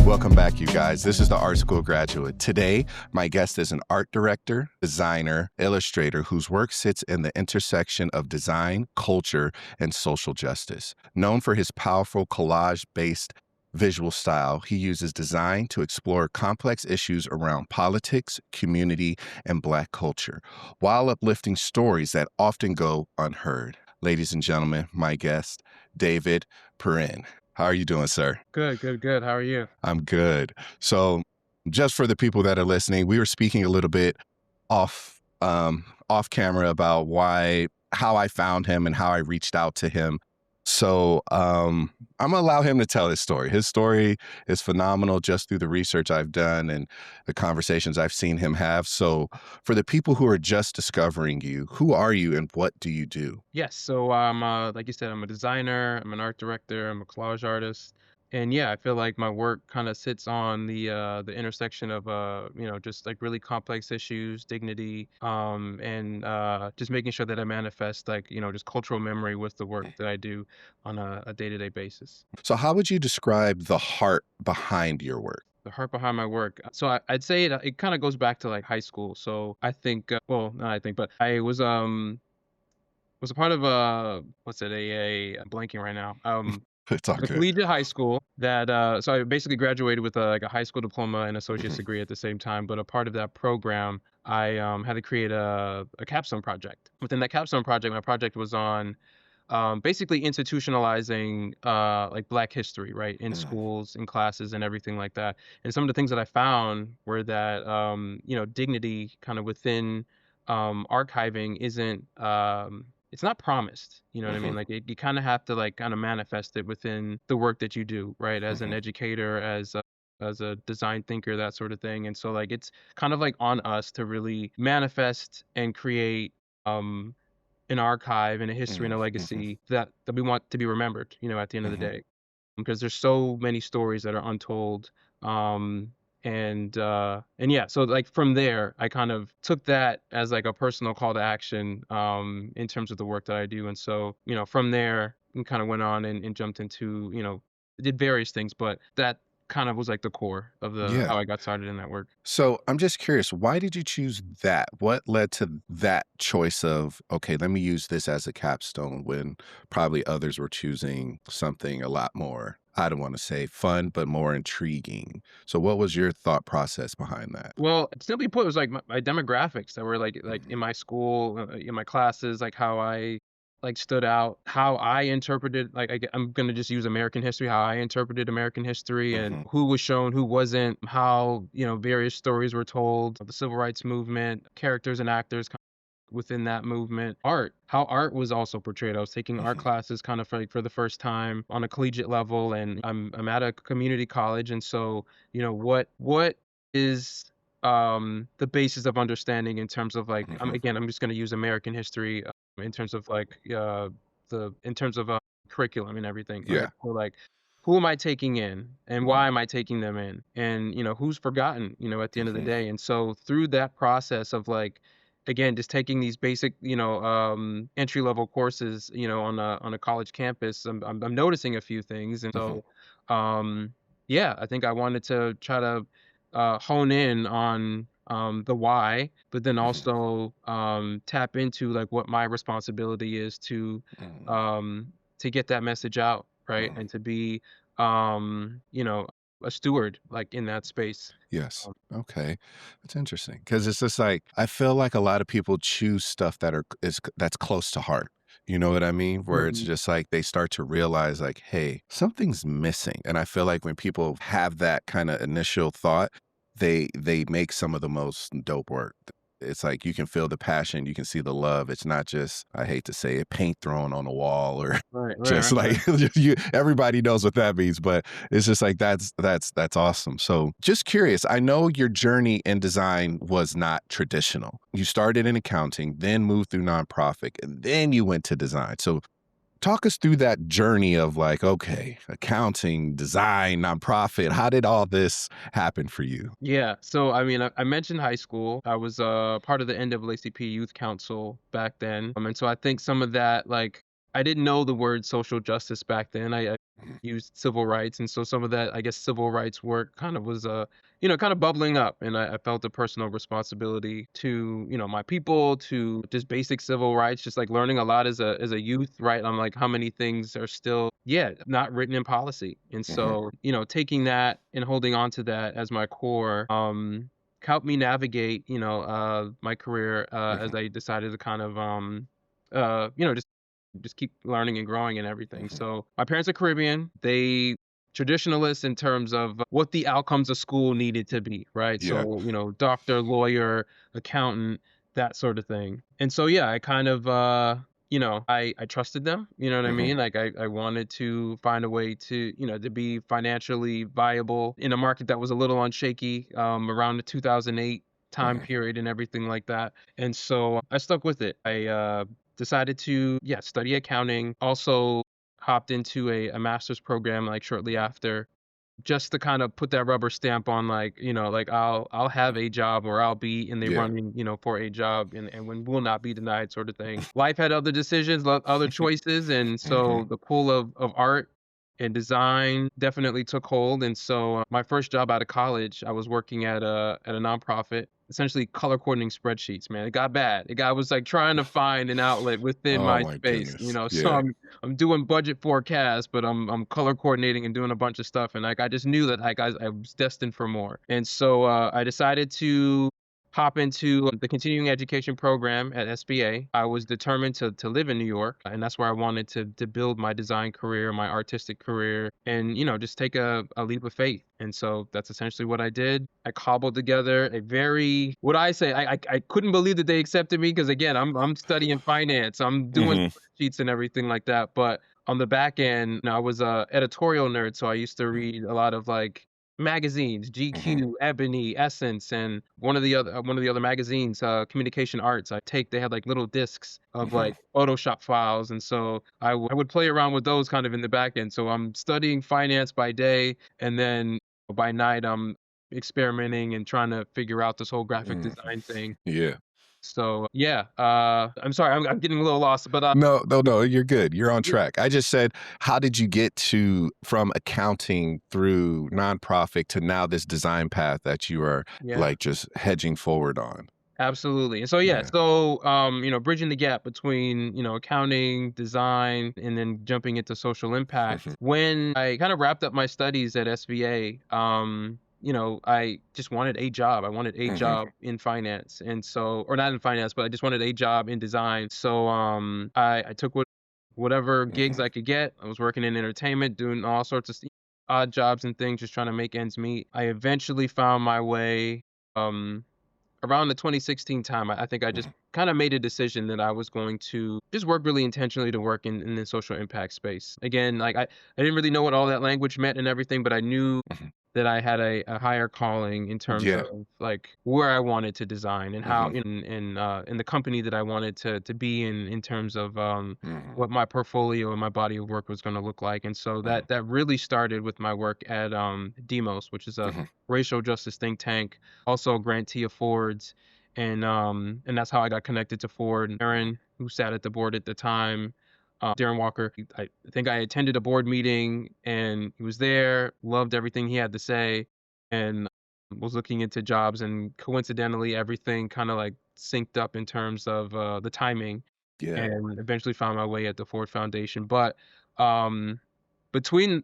Welcome back, you guys. This is the Art School Graduate. Today, my guest is an art director, designer, illustrator whose work sits in the intersection of design, culture, and social justice. Known for his powerful collage-based visual style, he uses design to explore complex issues around politics, community, and Black culture, while uplifting stories that often go unheard. Ladies and gentlemen, my guest, David Perrin. How are you doing, sir? Good, good, good. How are you? I'm good. So, just for the people that are listening, we were speaking a little bit off camera about how I found him and how I reached out to him. So, I'm gonna allow him to tell his story. His story is phenomenal just through the research I've done and the conversations I've seen him have. So, for the people who are just discovering you, who are you and what do you do? Yes, so I'm like you said, I'm a designer, I'm an art director, I'm a collage artist. And yeah, I feel like my work kind of sits on the intersection of just like really complex issues, dignity, and just making sure that I manifest like, just cultural memory with the work that I do on a day-to-day basis. So, how would you describe the heart behind your work? The heart behind my work. So I'd say it kind of goes back to like high school. So I think, well, not I think, but I was a part of what's it? I'm blanking right now. It's all The good. collegiate high school that so I basically graduated with like a high school diploma and associate's degree at the same time. But a part of that program, I had to create a capstone project. Within that capstone project, my project was on basically institutionalizing like Black history, right, in Mm, schools, in classes, and everything like that. And some of the things that I found were that dignity kind of within archiving isn't it's not promised. You know what I mean? mhm, Like you kind of have to like kind of manifest it within the work that you do, right? As an mhm, educator, as a design thinker, that sort of thing. And so like it's kind of like on us to really manifest and create um an archive and a history and a mm, mhm, legacy that we want to be remembered, at the end of the mhm. day. Because there's so many stories that are untold. Um, and yeah, so like from there, I kind of took that as like a personal call to action in terms of the work that I do. And so, from there, and kind of went on and jumped into, did various things, but that kind of was like the core of the Yeah. how I got started in that work. So I'm just curious, why did you choose that? What led to that choice of, okay, let me use this as a capstone when probably others were choosing something a lot more, I don't want to say fun, but more intriguing. So what was your thought process behind that? Well, simply put, it was like my demographics that were like in Mhm, my school, in my classes, like how I like stood out, how I interpreted. Like I'm gonna just use American history, how I interpreted American history, and mhm, who was shown, who wasn't, how various stories were told, the civil rights movement, characters and actors within that movement, how art was also portrayed. I was taking art mhm, classes kind of for the first time on a collegiate level, and I'm at a community college, and so what is the basis of understanding in terms of like mhm. I'm just going to use American history in terms of like the in terms of curriculum and everything, right? Yeah. So like who am I taking in and why Mhm, am I taking them in? And who's forgotten, at the end of the mhm, day. And so through that process of like again, just taking these basic, entry level courses, on a college campus, I'm noticing a few things, and mhm, so, yeah, I think I wanted to try to hone in on the why, but then mhm, also tap into like what my responsibility is mhm, to get that message out, right, mhm. and to be a steward like in that space. Yes. Um, Okay. That's interesting because it's just like I feel like a lot of people choose stuff that's close to heart. You know what I mean? Where it's mhm. just like they start to realize like, hey, something's missing. And I feel like when people have that kind of initial thought, they make some of the most dope work. It's like you can feel the passion, you can see the love. It's not just, I hate to say it, paint thrown on a wall or Right, right, just right, right. like everybody knows what that means, but it's just like that's awesome. So just curious, I know your journey in design was not traditional. You started in accounting, then moved through nonprofit, and then you went to design. So talk us through that journey of like, okay, accounting, design, nonprofit. How did all this happen for you? Yeah. So, I mean, I mentioned high school. I was part of the NAACP Youth Council back then. And so I think some of that, like, I didn't know the word social justice back then. I used civil rights, and so some of that, I guess, civil rights work kind of was, kind of bubbling up, and I felt a personal responsibility to, my people, to just basic civil rights, just like learning a lot as a youth, right? I'm like, how many things are still, yeah, not written in policy, and Hmm. so, taking that and holding on to that as my core, helped me navigate, my career, as Hmm. I decided to kind of, just keep learning and growing and everything. Hmm. So my parents are Caribbean. They traditionalists in terms of what the outcomes of school needed to be, right? Yeah. So, doctor, lawyer, accountant, that sort of thing. And so yeah, I kind of I trusted them, you know what I Hmm. mean? Like I wanted to find a way to, to be financially viable in a market that was a little unshaky around the 2008 time Hmm. period and everything like that. And so I stuck with it. I decided to, yeah, study accounting. Also hopped into a master's program like shortly after, just to kind of put that rubber stamp on, like, like I'll have a job, or I'll be in the Yeah. running, for a job, and when will not be denied, sort of thing. Life had other decisions, other choices, and Hmm. so the pull of art and design definitely took hold. And so my first job out of college, I was working at a nonprofit, essentially color coordinating spreadsheets. Man, it got bad. I was like trying to find an outlet within Oh my my space, goodness. So Yeah. I'm doing budget forecasts, but I'm color coordinating and doing a bunch of stuff, and like I just knew that like I was destined for more. And so I decided to hop into the continuing education program at SBA. I was determined to live in New York, and that's where I wanted to build my design career, my artistic career, and just take a leap of faith. And so that's essentially what I did. I cobbled together a very, what I say, I couldn't believe that they accepted me, because again, I'm studying finance, I'm doing Hmm. spreadsheets and everything like that. But on the back end, I was a editorial nerd, so I used to read a lot of like magazines, Hmm. GQ, Ebony, Essence, and one of the other magazines, Communication Arts. They had like little discs of Hmm. like Photoshop files, and so I would play around with those kind of in the back end. So I'm studying finance by day, and then by night I'm experimenting and trying to figure out this whole graphic Hmm. design thing. Yeah. So yeah, I'm sorry, I'm getting a little lost, but No, no, no, you're good. You're on yeah, track. I just said, how did you get to from accounting through nonprofit to now this design path that you are yeah. like just hedging forward on? Absolutely. And so yeah, Yeah. so bridging the gap between, accounting, design, and then jumping into social impact. Hmm. When I kind of wrapped up my studies at SVA, I just wanted a job. I wanted a Hmm. job in finance. And so, or not in finance, but I just wanted a job in design. So I took whatever gigs Hmm. I could get. I was working in entertainment, doing all sorts of odd jobs and things, just trying to make ends meet. I eventually found my way. Um, Around the 2016 time, I think I just kind of made a decision that I was going to just work really intentionally to work in the social impact space. Again, like I didn't really know what all that language meant and everything, but I knew Hmm. that I had a higher calling in terms Yeah. of like where I wanted to design, and how Hmm. in the company that I wanted to be in terms of Hmm. what my portfolio and my body of work was going to look like. And so that really started with my work at Demos, which is a Hmm. racial justice think tank, also a grantee of Ford's, and that's how I got connected to Ford. And Aaron, who sat at the board at the time, Darren Walker. I think I attended a board meeting and he was there, loved everything he had to say, and was looking into jobs. And coincidentally, everything kind of like synced up in terms of the timing, Yeah. and eventually found my way at the Ford Foundation. But um, between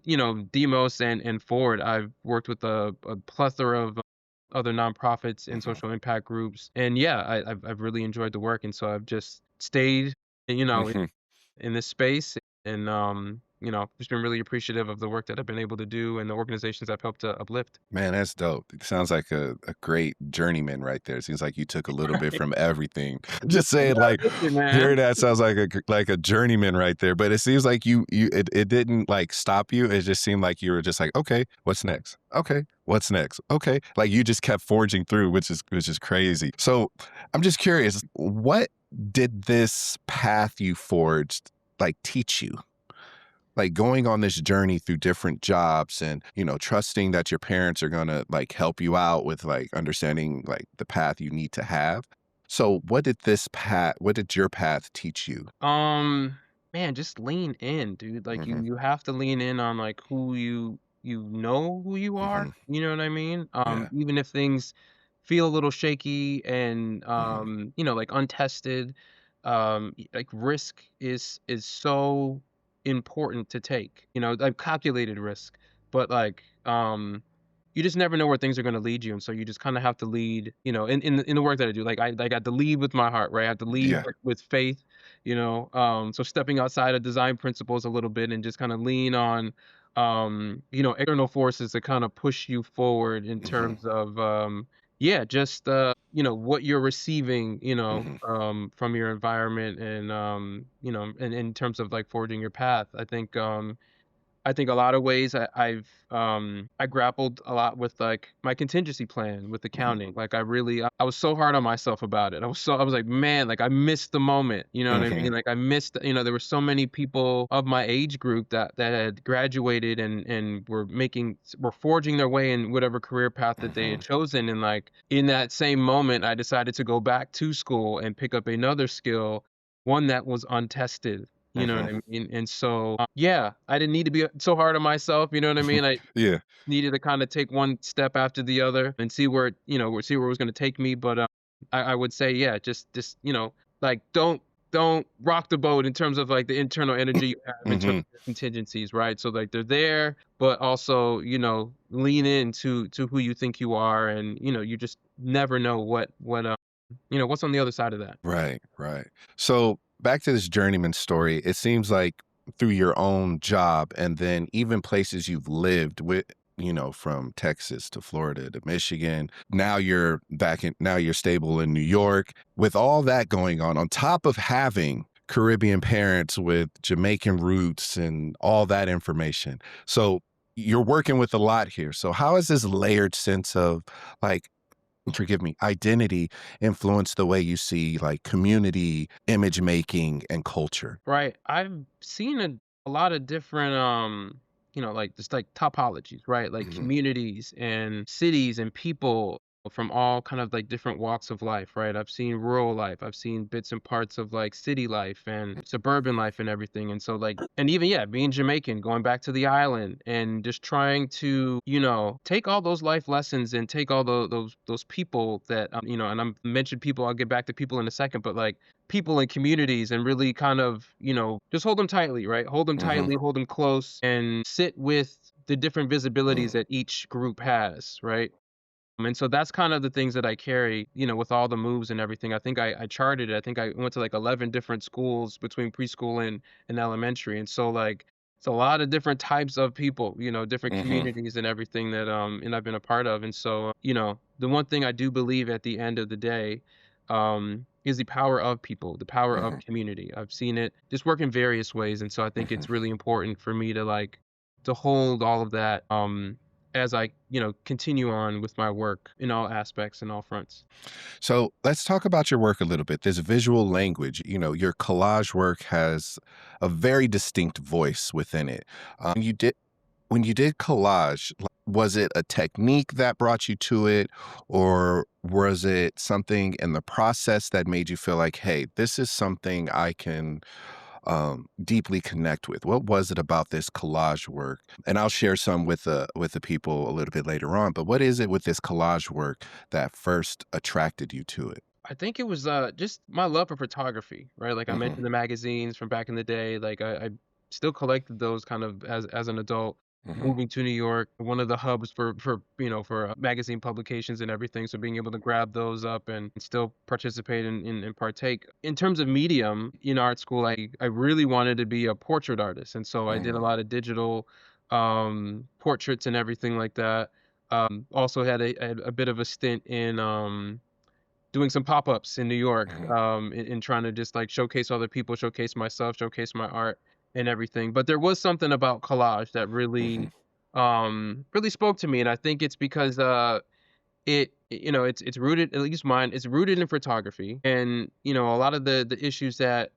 Demos and Ford, I've worked with a plethora of other nonprofits and Hmm. social impact groups, and yeah, I've really enjoyed the work, and so I've just stayed, Hmm. in this space, and just been really appreciative of the work that I've been able to do and the organizations I've helped to uplift. Man, that's dope. It sounds like a great journeyman right there. It seems like you took a little bit from everything. Just saying, Yeah, like, thank you, hearing man. that sounds like a journeyman right there. But it seems like it didn't like stop you. It just seemed like you were just like, okay, what's next? Okay, what's next? Okay, like you just kept forging through, which is crazy. So I'm just curious, what did this path you forged like teach you? Like going on this journey through different jobs and trusting that your parents are going to like help you out with like understanding like the path you need to have. So what did your path teach you? Um, Man, just lean in, dude. Like you Mhm. you have to lean in on like who you know who you are. Mhm. You know what I mean? Yeah. Even if things feel a little shaky and Mhm. like untested, like risk is so important to take. Like calculated risk, but like you just never know where things are going to lead you, and so you just kind of have to lead. In the work that I do, like I got to lead with my heart, right? I have to lead Yeah. with faith. So stepping outside of design principles a little bit and just kind of lean on external forces to kind of push you forward in Mhm. terms of yeah, just what you're receiving, Mhm. from your environment, and and in terms of like forging your path. I think a lot of ways I grappled a lot with like my contingency plan with Mhm. accounting. Like I was so hard on myself about it. I was like, man, like I missed the moment. You know what I Mhm. mean? Like I missed, there were so many people of my age group that had graduated and were forging their way in whatever career path that they had Mhm. chosen. And like in that same moment, I decided to go back to school and pick up another skill, one that was untested. You know what Mhm. I mean? And so, yeah, I didn't need to be so hard on myself, you know what I mean? I Yeah. needed to kinda take one step after the other and see where it was gonna take me, but, I would say, yeah, just, like, don't rock the boat in terms of, like, the internal energy you have in terms Mhm. of your contingencies, right? So, like, they're there, but also, lean into who you think you are, and, you just never know what's on the other side of that. Right, right. So back to this journeyman story, it seems like through your own job and then even places you've lived with, from Texas to Florida to Michigan. Now you're stable in New York. With all that going on top of having Caribbean parents with Jamaican roots and all that information. So you're working with a lot here. So how has this layered sense of like forgive me, identity influence the way you see like community, image making, and culture? Right. I've seen a lot of different like just like topologies, right? Like Mhm. communities and cities and people from all kind of like different walks of life, right? I've seen rural life, I've seen bits and parts of like city life and suburban life and everything. And so like and even yeah, being Jamaican, going back to the island and just trying to, take all those life lessons and take all those people that and I'm mentioned people, I'll get back to people in a second, but like people and communities and really kind of, just hold them tightly, right? Hold them Mhm. tightly, hold them close, and sit with the different visibilities Mm. that each group has, right? And so that's kind of the things that I carry, with all the moves and everything. I think I charted it. I think I went to like 11 different schools between preschool and elementary. And so like it's a lot of different types of people, different Mhm. communities and everything that and I've been a part of. And so, the one thing I do believe at the end of the day is the power of people, the power of Mhm. community. I've seen it just work in various ways. And so I think Mhm. it's really important for me to like to hold all of that as I, continue on with my work in all aspects and all fronts. So let's talk about your work a little bit. This visual language, your collage work has a very distinct voice within it. When you did collage, was it a technique that brought you to it, or was it something in the process that made you feel like, hey, this is something I can deeply connect with? What was it about this collage work? And I'll share some with the people a little bit later on. But what is it with this collage work that first attracted you to it? I think it was just my love for photography, right? Like I Hmm. mentioned the magazines from back in the day. Like I still collected those kind of as an adult. Hmm. Moving to New York, one of the hubs for magazine publications and everything. So being able to grab those up and still participate and partake. In terms of medium in art school, I really wanted to be a portrait artist, and so I did a Hmm. lot of digital portraits and everything like that. Also had a bit of a stint in doing some pop-ups in New York, Hmm. in trying to just like showcase other people, showcase myself, showcase my art and everything. But there was something about collage that Hmm. really spoke to me. And I think it's because it it's rooted, at least mine, it's rooted in photography. And, a lot of the issues that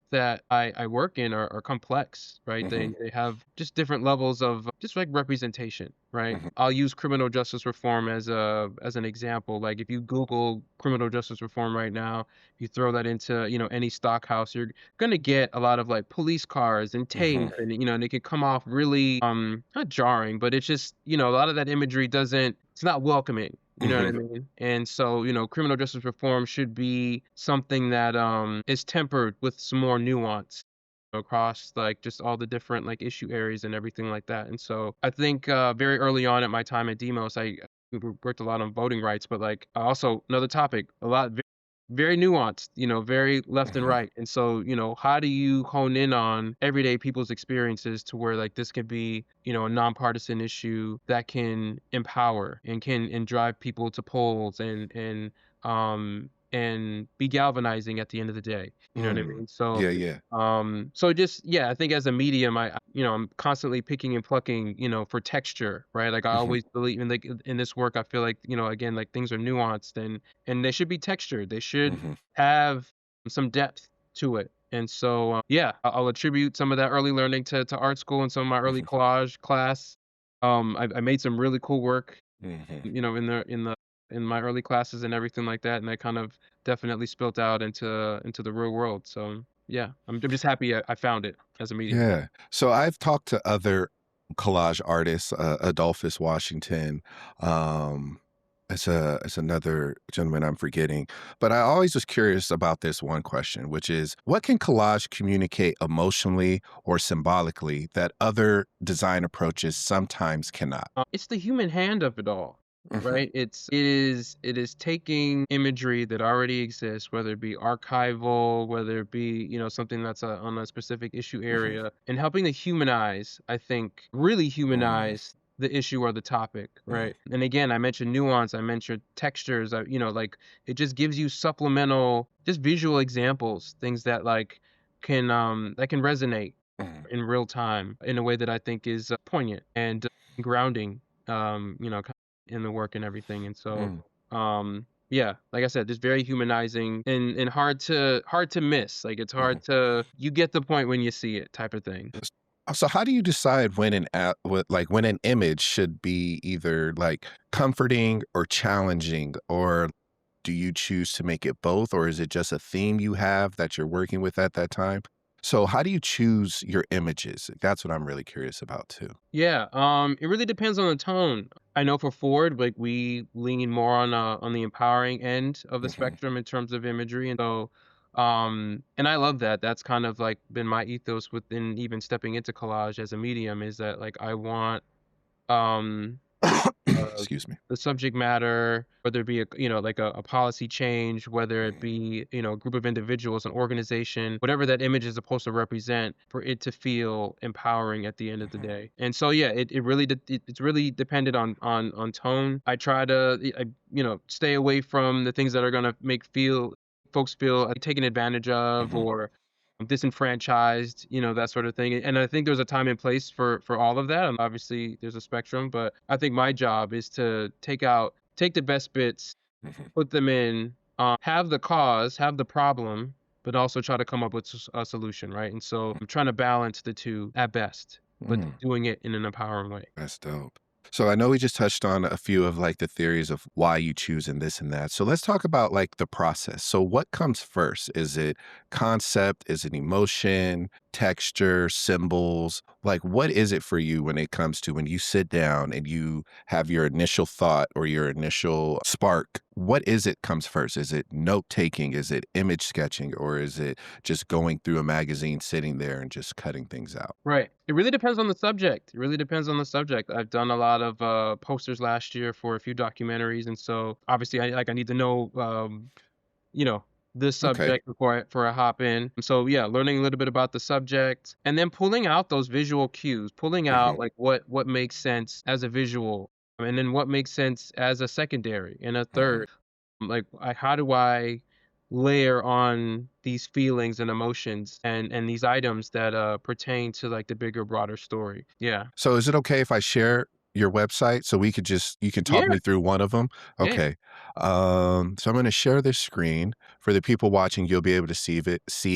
I work in are complex, right? Hmm. They have just different levels of just like representation, right? Hmm. I'll use criminal justice reform as an example. Like if you Google criminal justice reform right now, if you throw that into, any stock house, you're gonna get a lot of like police cars and Hmm. tape, and and it can come off really not jarring, but it's just, a lot of that imagery doesn't, it's not welcoming. You know what I Hmm. mean? And so, criminal justice reform should be something that is tempered with some more nuance across like just all the different like issue areas and everything like that. And so I think very early on at my time at Demos, I worked a lot on voting rights, but like also another topic, a lot very nuanced, very left and Hmm. right. And so, how do you hone in on everyday people's experiences to where like this can be, a nonpartisan issue that can empower and can and drive people to polls and be galvanizing at the end of the day. You know what I Mm. mean? So Yeah, yeah. so just yeah, I think as a medium, I'm constantly picking and plucking, for texture, right? Like I Hmm. always believe in like in this work, I feel like, again, like things are nuanced and they should be textured. They should Hmm. have some depth to it. And so yeah, I'll attribute some of that early learning to art school and some of my early Hmm. collage class. I made some really cool work, Hmm. in my early classes and everything like that, and that kind of definitely spilt out into the real world. So yeah, I'm just happy I found it as a medium. Yeah. So I've talked to other collage artists, Adolphus Washington. Um, it's another gentleman I'm forgetting, but I always was curious about this one question, which is what can collage communicate emotionally or symbolically that other design approaches sometimes cannot? It's the human hand of it all, Hmm. right? It is taking imagery that already exists, whether it be archival, whether it be, something that's on a specific issue Hmm. area, and helping to humanize, I think, really Mm. humanize the issue or the topic, Mm. right? And again, I mentioned nuance, I mentioned textures, like it just gives you supplemental, just visual examples, things that can resonate Mm. in real time in a way that I think is poignant and grounding, in the work and everything. And so, Mm. yeah, like I said, just very humanizing and hard to miss. Like it's Mhm. hard to, you get the point when you see it, type of thing. So how do you decide when when an image should be either like comforting or challenging, or do you choose to make it both, or is it just a theme you have that you're working with at that time? So how do you choose your images? That's what I'm really curious about too. Yeah, it really depends on the tone. I know for Ford, like we lean more on the empowering end of the Hmm. spectrum in terms of imagery, and so and I love that. That's kind of like been my ethos within even stepping into collage as a medium, is that like I want um uh, Excuse me. the subject matter, whether it be like a policy change, whether it Mhm. be a group of individuals, an organization, whatever that image is supposed to represent, for it to feel empowering at the end of the Mhm. day. And so yeah, it's really dependent on tone. I try to stay away from the things that are gonna make feel folks feel taken advantage of Mhm. or disenfranchised, that sort of thing. And I think there's a time and place for all of that. And obviously there's a spectrum, but I think my job is to take the best bits, Mhm. put them in, have the cause, have the problem, but also try to come up with a solution, right? And so I'm trying to balance the two at best, but Mm. doing it in an empowering way. That's dope. So I know we just touched on a few of like the theories of why you choose and this and that. So let's talk about like the process. So what comes first? Is it concept? Is it emotion, texture, symbols? Like what is it for you when it comes to when you sit down and you have your initial thought or your initial spark? What is it comes first? Is it note taking? Is it image sketching? Or is it just going through a magazine, sitting there and just cutting things out? Right. It really depends on the subject. It really depends on the subject. I've done a lot of posters last year for a few documentaries, and so obviously I need to know you know, this Okay. subject before I hop in. So yeah, learning a little bit about the subject and then pulling out those visual cues, pulling Hmm. out like what makes sense as a visual, and then what makes sense as a secondary and a Hmm. third. Like how do I layer on these feelings and emotions and these items that pertain to like the bigger broader story. Yeah. So is it okay if I share your website so we could just you can talk Yeah, me through one of them? yeah. Okay. So I'm gonna share this screen. For the people watching, you'll be able to see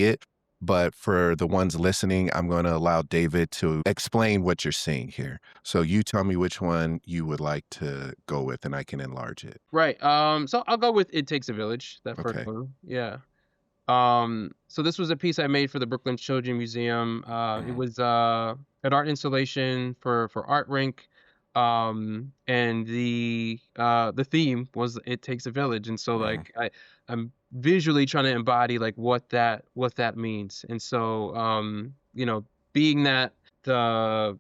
it. But for the ones listening, I'm gonna allow David to explain what you're seeing here. So you tell me which one you would like to go with, and I can enlarge it. Right. So I'll go with It Takes a Village, that first Okay. one. Yeah. So this was a piece I made for the Brooklyn Children Museum. It Mhm, was an art installation for Art Rink. And the theme was It Takes a Village. And so mhm, like I'm visually trying to embody like what that means. And so being that the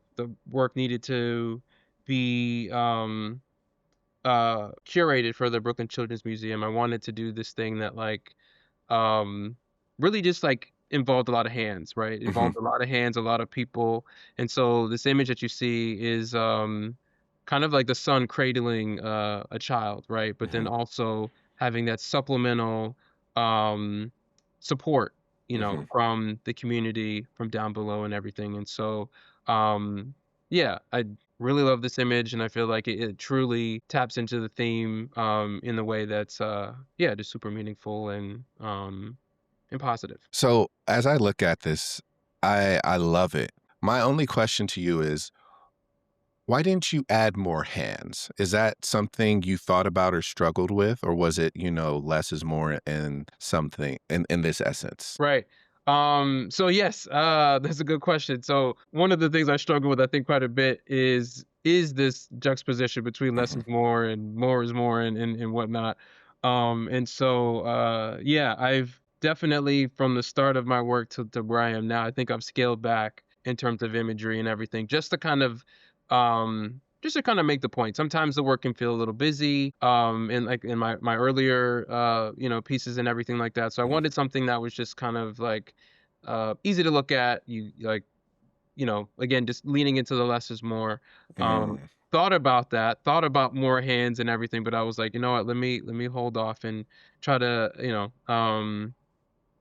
work needed to be curated for the Brooklyn Children's Museum, I wanted to do this thing that like um really just like involved a lot of hands, right? mhm, Involved a lot of hands, a lot of people. And so this image that you see is kind of like the son cradling a child, right? But then mhm, also having that supplemental um support, mhm. from the community from down below and everything. And so um yeah, I really love this image, and I feel like it truly taps into the theme in the way that's yeah, just super meaningful and positive. So as I look at this, I love it. My only question to you is, why didn't you add more hands? Is that something you thought about or struggled with, or was it, less is more in something in this essence? Right. So yes, that's a good question. So one of the things I struggle with, I think, quite a bit is this juxtaposition between less Mhm, is more and more is more and whatnot. And so yeah, I've definitely from the start of my work to where I am now, I think I've scaled back in terms of imagery and everything, just to kind of make the point. Sometimes the work can feel a little busy, in like in my earlier pieces and everything like that. So I mhm, wanted something that was just kind of like easy to look at. Again, just leaning into the less is more. Um, mm, thought about that, thought about more hands and everything, but I was like, you know what, let me hold off and try to,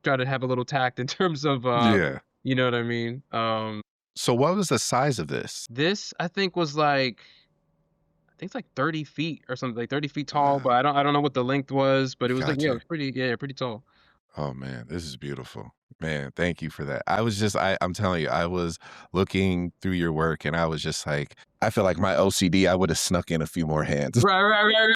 try to have a little tact in terms of yeah. you know what I mean? So what was the size of this? This I think was like I think it's like 30 feet or something, like 30 feet tall, but Wow, I don't know what the length was, but it was like, got yeah, it you. was pretty, yeah, pretty tall. Oh man, this is beautiful. Man, thank you for that. I'm telling you, I was looking through your work and I was just like, I feel like my OCD, I would have snuck in a few more hands. Right, right, right,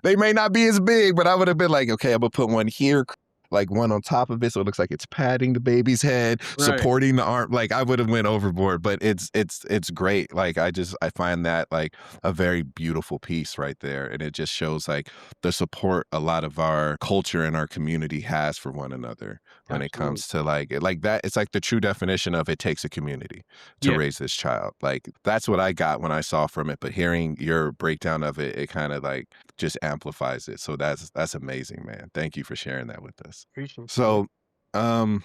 They may not be as big, but I would have been like, okay, I'm gonna put one here, like one on top of it, so it looks like it's patting the baby's head, right. supporting the arm. Like I would have went overboard, but it's great. Like I find that like a very beautiful piece right there, and it just shows like the support a lot of our culture and our community has for one another when it Absolutely. comes to like that. It's like the true definition of it takes a community to Yeah, raise this child. Like that's what I got when I saw from it. But hearing your breakdown of it, it kind of like just amplifies it. So that's amazing, man. Thank you for sharing that with us. appreciate you. Yeah. So, um,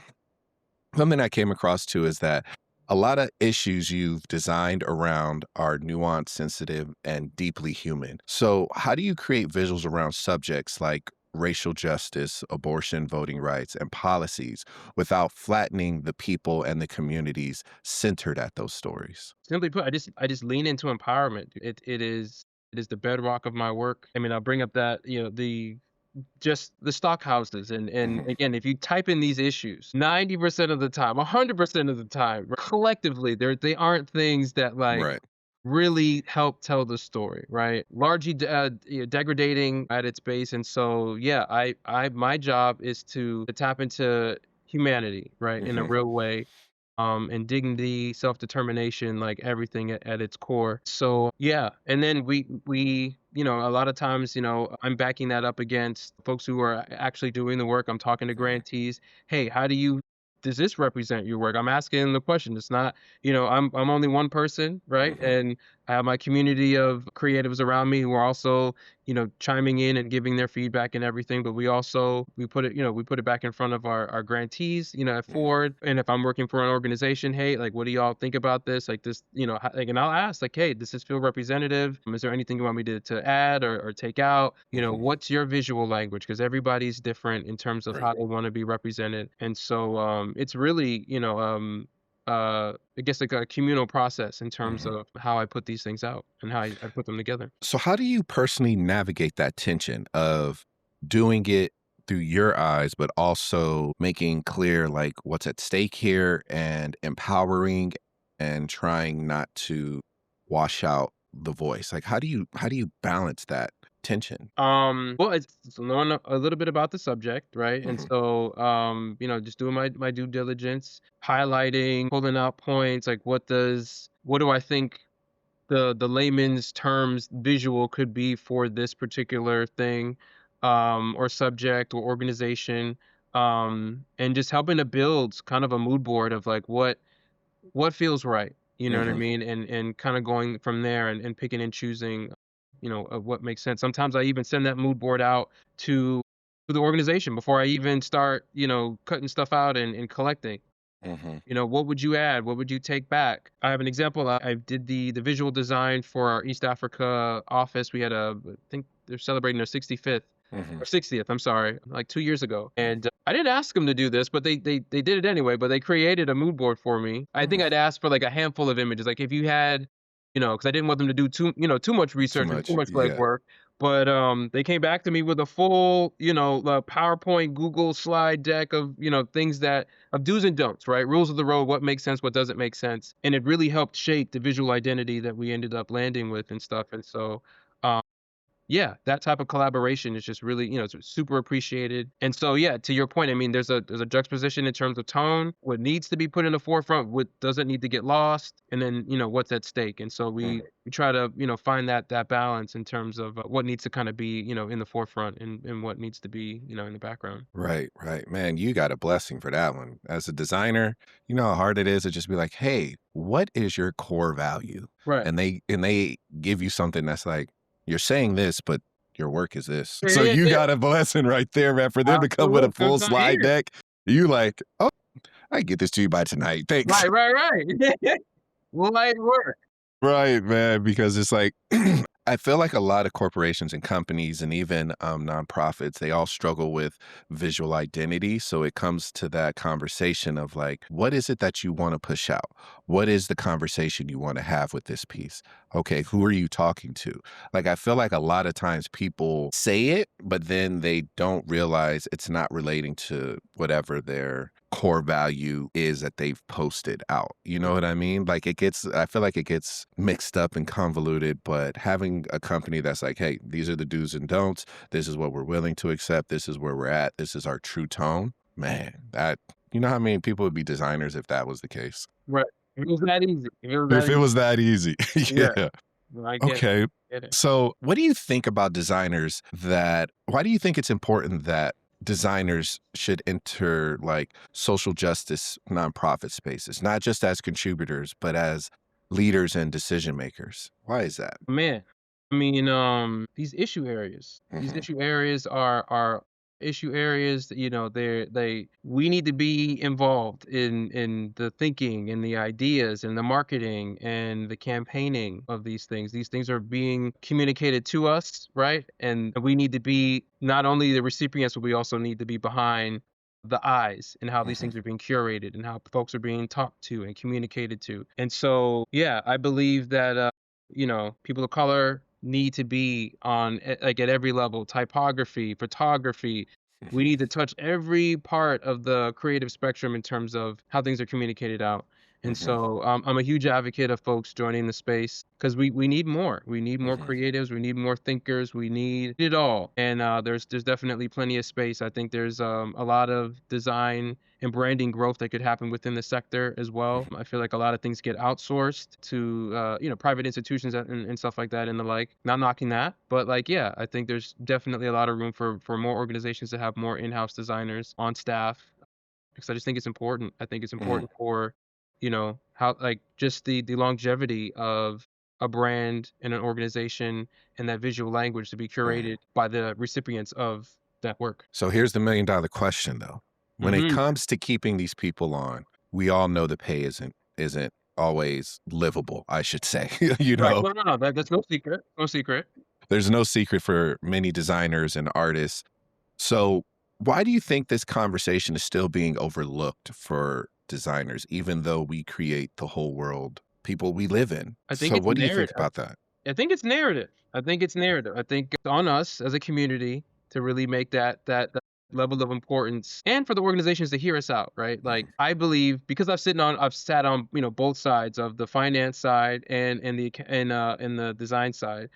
something I came across too is that a lot of issues you've designed around are nuanced, sensitive, and deeply human. So, how do you create visuals around subjects like racial justice, abortion, voting rights, and policies without flattening the people and the communities centered at those stories? Simply put, I just lean into empowerment. It is the bedrock of my work. I mean, I'll bring up that, the just the stock houses and Mhm. again, if you type in these issues, 90% of the time, 100% of the time, collectively, they aren't things that like Right. really help tell the story, right? Largely degrading at its base. And so yeah, I my job is to tap into humanity, right, in a Hmm. real way, and dignity, self-determination, like everything at its core. So yeah, and then we a lot of times, I'm backing that up against folks who are actually doing the work. I'm talking to grantees. Hey, how does this represent your work? I'm asking the question. It's not, I'm only one person, right? Hmm. And I have my community of creatives around me who are also, chiming in and giving their feedback and everything. But we put it back in front of our grantees, at Ford. And if I'm working for an organization, hey, like, what do y'all think about this? Like this, like, and I'll ask, like, hey, does this feel representative? Is there anything you want me to add or take out? Hmm. What's your visual language? Because everybody's different in terms of Right. how they want to be represented. And so it's really, I guess like a communal process in terms Mhm. of how I put these things out and how I put them together. So how do you personally navigate that tension of doing it through your eyes, but also making clear like what's at stake here and empowering and trying not to wash out the voice? Like how do you balance that tension? Well, it's knowing a little bit about the subject, right? And Mhm. so, just doing my due diligence, highlighting, pulling out points, like what do I think the layman's terms visual could be for this particular thing, or subject or organization, and just helping to build kind of a mood board of like what feels right, you know what I Mhm. mean? And kinda going from there and picking and choosing, of what makes sense. Sometimes I even send that mood board out to the organization before I even start, cutting stuff out and collecting. Mhm. What would you add? What would you take back? I have an example. I did the visual design for our East Africa office. We had I think they're celebrating their 65th Mhm. or 60th. I'm sorry, like 2 years ago. And I didn't ask them to do this, but they did it anyway. But they created a mood board for me. I think Mhm. I'd asked for like a handful of images, like if you had, because I didn't want them to do too much Too research and too much. much Yeah. legwork. But they came back to me with a full, PowerPoint, Google slide deck of things that of do's and don'ts, right? Rules of the road, what makes sense, what doesn't make sense. And it really helped shape the visual identity that we ended up landing with and stuff. And so, um, yeah, that type of collaboration is just really, it's super appreciated. And so, yeah, to your point, I mean, there's a juxtaposition in terms of tone, what needs to be put in the forefront, what doesn't need to get lost, and then what's at stake. And so we try to find that balance in terms of what needs to kind of be in the forefront and what needs to be in the background. Right, right. Man, you got a blessing for that one. As a designer, you know how hard it is to just be like, "Hey, what is your core value?" Right. And they give you something that's like, "You're saying this, but your work is this." Yeah, So yeah, you yeah. got a blessing right there, man. For them to come with a Absolutely. full Not slide here. deck, you like, "Oh, I can get this to you by tonight. Thanks." Right, right, right. Light work. Right, man, because it's like I feel like a lot of corporations and companies and even nonprofits, they all struggle with visual identity. So it comes to that conversation of like, what is it that you want to push out? What is the conversation you want to have with this piece? Okay, who are you talking to? Like, I feel like a lot of times people say it, but then they don't realize it's not relating to whatever their core value is that they've posted out. You know what I mean? Like I feel like it gets mixed up and convoluted, but having a company that's like, hey, these are the do's and don'ts. This is what we're willing to accept. This is where we're at. This is our true tone. Man, you know how many people would be designers if that was the case? Right. If it was that easy. If it was that If it easy. was that easy. Yeah. Yeah. No, I get it. Okay. Get it. So, what do you think about why do you think it's important that designers should enter like social justice nonprofit spaces, not just as contributors, but as leaders and decision makers? Why is that? Man, I mean, these Hmm. issue areas are issue areas that, we need to be involved in the thinking and the ideas and the marketing and the campaigning of these things. These things are being communicated to us, right? And we need to be not only the recipients, but we also need to be behind the eyes and how these Hmm. things are being curated and how folks are being talked to and communicated to. And so, yeah, I believe that people of color need to be like at every level, typography, photography. We need to touch every part of the creative spectrum in terms of how things are communicated out. And Hmm. so I'm a huge advocate of folks joining the space because we need more. We need more Hmm. creatives. We need more thinkers. We need it all. And there's definitely plenty of space. I think there's a lot of design and branding growth that could happen within the sector as well. I feel like a lot of things get outsourced to private institutions and stuff like that and the like. Not knocking that, but like yeah, I think there's definitely a lot of room for more organizations to have more in-house designers on staff because I just think it's important. I think it's Hmm. important for how like just the longevity of a brand and an organization and that visual language to be Hmm. curated by the recipients of that work. So here's the $1 million question though. When it Hmm. comes to keeping these people on, we all know the pay isn't always livable, I should say. you Right. know, No, no, no. That's no secret. No secret. There's no secret for many designers and artists. So, why do you think this conversation is still being overlooked for designers, even though we create the whole world people we live in. I think So it's what do you think narrative. about that? I think it's narrative. I think it's narrative. I think it's on us as a community to really make that level of importance and for the organizations to hear us out, right? Like Mhm. I believe because I've sat on, both sides of the finance side and the design side.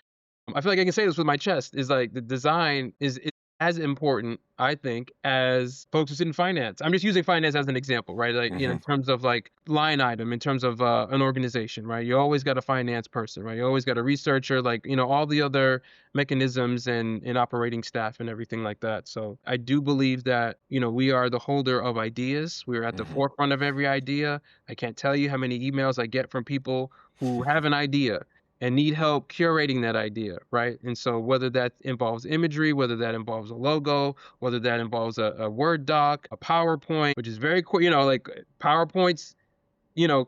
I feel like I can say this with my chest, is like the design is as important, I think, as folks who sit in finance. I'm just using finance as an example, right? Like, in Mhm. terms of like line item, in terms of an organization, right? You always got a finance person, right? You always got a researcher, like, all the other mechanisms and operating staff and everything like that. So I do believe that, we are the holder of ideas. We're at the Mhm. forefront of every idea. I can't tell you how many emails I get from people who have an idea and need help curating that idea, right? And so whether that involves imagery, whether that involves a logo, whether that involves a Word doc, a PowerPoint, which is very cool, like PowerPoints,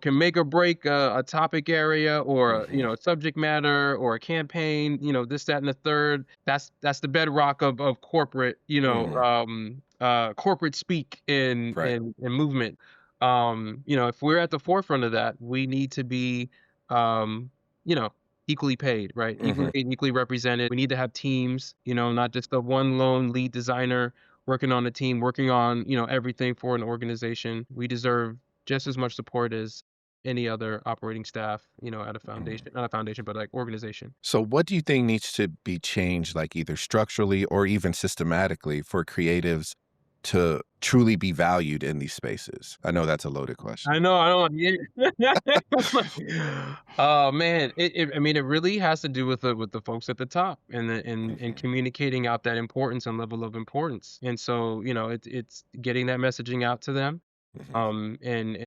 can make or break a topic area or Mhm. a subject matter or a campaign, this, that, and the third. That's the bedrock of corporate, Mhm. corporate speak and Right. movement. If we're at the forefront of that, we need to be, um, you know, equally paid, right? Equally Mhm. paid, equally represented. We need to have teams, not just the one lone lead designer working on a team, working on, everything for an organization. We deserve just as much support as any other operating staff, at a Mhm. foundation, not a foundation, but like organization. So what do you think needs to be changed, like either structurally or even systematically for creatives to truly be valued in these spaces? I know that's a loaded question. I know, I don't oh man, I mean, it really has to do with the folks at the top and Mhm. communicating out that importance and level of importance. And so, it's getting that messaging out to them, Mhm. and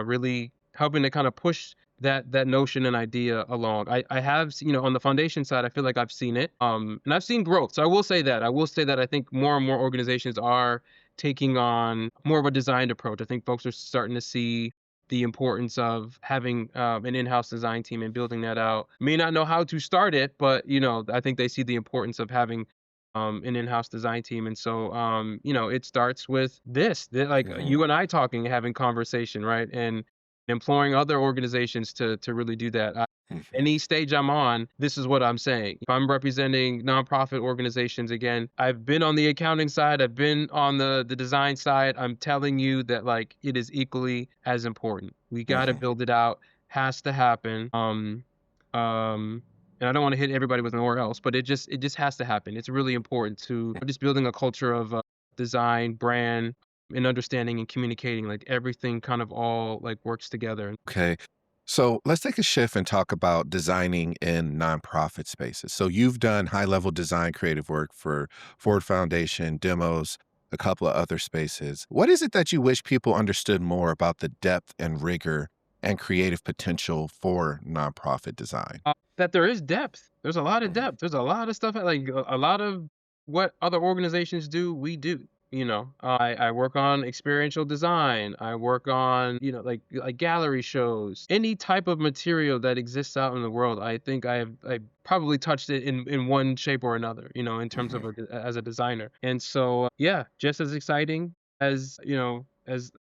really helping to kind of push that notion and idea along. I have on the foundation side, I feel like I've seen it, and I've seen growth. So I will say that I think more and more organizations are taking on more of a designed approach. I think folks are starting to see the importance of having an in-house design team and building that out. May not know how to start it, but I think they see the importance of having an in-house design team. And so, it starts with like Mhm. you and I talking, having conversation, right, and imploring other organizations to really do that. Mhm. Any stage I'm on, this is what I'm saying. If I'm representing nonprofit organizations, again, I've been on the accounting side, I've been on the design side. I'm telling you that like it is equally as important. We got to Mhm. build it out. Has to happen. Um, and I don't want to hit everybody with nowhere else, but it just has to happen. It's really important to just building a culture of design, brand, and understanding and communicating. Like everything kind of all like works together. Okay. So let's take a shift and talk about designing in nonprofit spaces. So you've done high level design creative work for Ford Foundation, demos, a couple of other spaces. What is it that you wish people understood more about the depth and rigor and creative potential for nonprofit design? That there is depth. There's a lot of Mhm. depth. There's a lot of stuff like a lot of what other organizations do, we do. I work on experiential design. I work on, like gallery shows. Any type of material that exists out in the world, I think I probably touched it in one shape or another, in terms of Mhm. as a designer. And so yeah, just as exciting as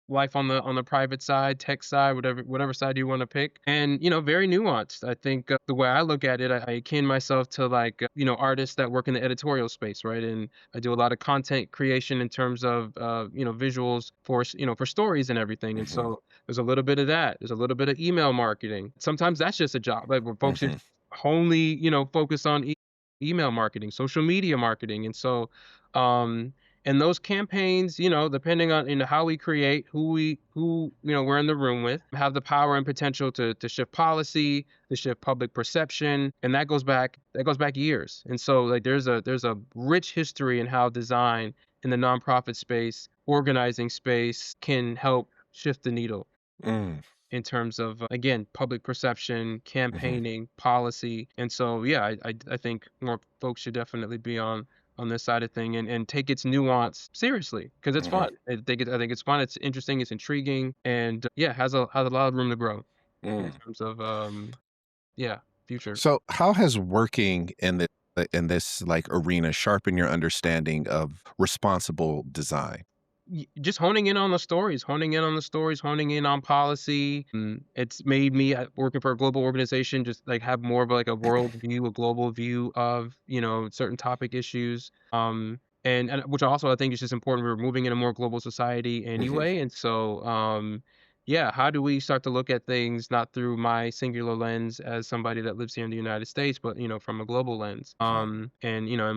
life on the private side, tech side, whatever side you want to pick, and very nuanced. I think the way I look at it, I akin myself to like artists that work in the editorial space, right? And I do a lot of content creation in terms of visuals for for stories and everything. And Mhm. so there's a little bit of that. There's a little bit of email marketing. Sometimes that's just a job, like where folks just Mhm. only focus on email marketing, social media marketing, and so. Um, and those campaigns, depending on how we create, who we're in the room with, have the power and potential to shift policy, to shift public perception, and that goes back years. And so like there's a rich history in how design in the nonprofit space, organizing space can help shift the needle Mm. in terms of again public perception, Mhm. campaigning, policy. And so yeah, I think more folks should definitely be on this side of thing and take its nuance seriously because it's Mhm. fun. I think it's fun. It's interesting. It's intriguing, and yeah, has a lot of room to grow in Mm. terms of yeah, future. So, how has working in this like arena sharpen your understanding of responsible design? just honing in on the stories, honing in on policy. It's made me, working for a global organization, just like have more of like a world view, a global view of, certain topic issues. And which also I think is just important. We're moving in a more global society Hmm. anyway. And so, yeah, how do we start to look at things not through my singular lens as somebody that lives here in the United States, but from a global lens? And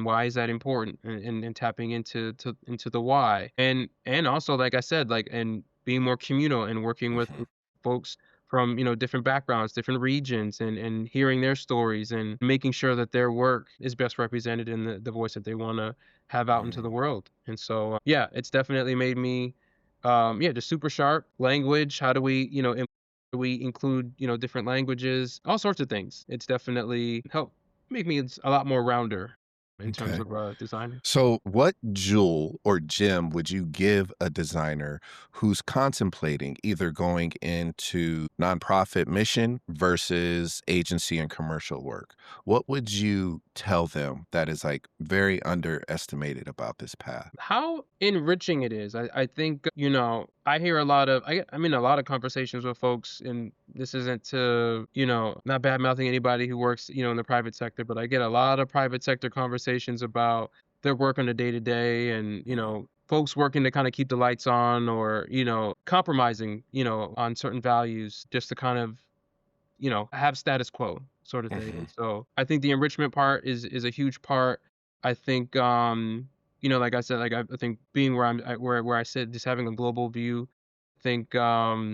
why is that important? And tapping into the why, and also, like I said, like, and being more communal and working with Hmm. folks from different backgrounds, different regions, and hearing their stories and making sure that their work is best represented in the voice that they want to have out into the Hmm. world. And so, yeah, it's definitely made me, yeah, just super sharp. Language, how do we, do we include, different languages, all sorts of things. It's definitely helped make me a lot more rounder in terms Okay. of designing. So, what jewel or gem would you give a designer who's contemplating either going into nonprofit mission versus agency and commercial work? What would you tell them that is like very underestimated about this path? How enriching it is. I think, I hear a lot of, I'm in a lot of conversations with folks, and this isn't to, not bad mouthing anybody who works, in the private sector, but I get a lot of private sector conversations about their work on the day to day, and, folks working to kind of keep the lights on, or, compromising, on certain values just to kind of, have status quo sort of thing. Hmm. And so I think the enrichment part is a huge part. I think, like I said, like I think being where I sit, just having a global view. I think,